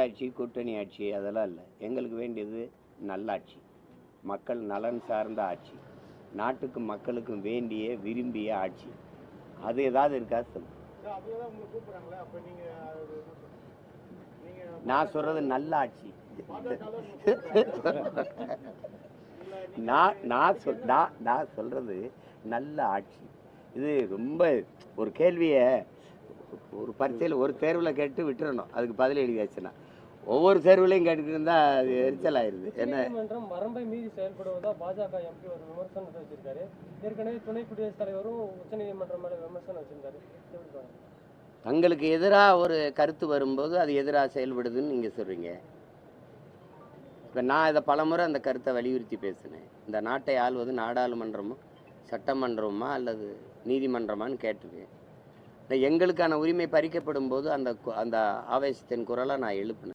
ஆட்சி, கூட்டணி ஆட்சி அதெல்லாம் இல்லை. எங்களுக்கு வேண்டியது நல்லாட்சி, மக்கள் நலன் சார்ந்த ஆட்சி, நாட்டுக்கு மக்களுக்கும் வேண்டிய விரும்பிய ஆட்சி. அது ஏதாவது இருக்கா சொல்லு. நான் சொல்றது நல்ல ஆட்சி. நான் சொல்றது நல்ல ஆட்சி. இது ரொம்ப ஒரு கேள்வியை ஒரு பரீட்சையில் ஒரு தேர்வில் கேட்டு விட்டுறணும், அதுக்கு பதில் எழுதியாச்சுன்னா. ஒவ்வொரு தேர்வுலையும் கேட்டுட்டு இருந்தா அது எரிச்சல் ஆயிருது. என்ன வரம்பை மீறி செயல்படுவதா பாஜக எம்பி ஒரு விமர்சனத்தை வச்சிருக்காரு. ஏற்கனவே துணை குடியரசுத் தலைவரும் உச்சநீதிமன்றம் மேல விமர்சனம் வச்சிருந்தாரு. தங்களுக்கு எதிராக ஒரு கருத்து வரும்போது அது எதிராக செயல்படுதுன்னு நீங்க சொல்றீங்க. இப்போ நான் இதை பலமுறை அந்த கருத்தை வலியுறுத்தி பேசினேன். இந்த நாட்டை ஆள்வது நாடாளுமன்றமும் சட்டமன்றமா அல்லது நீதிமன்றமான்னு கேட்டிருக்கேன். எங்களுக்கான உரிமை பறிக்கப்படும் போது அந்த ஆவேசத்தின் குரலை நான் எழுப்பினேன்.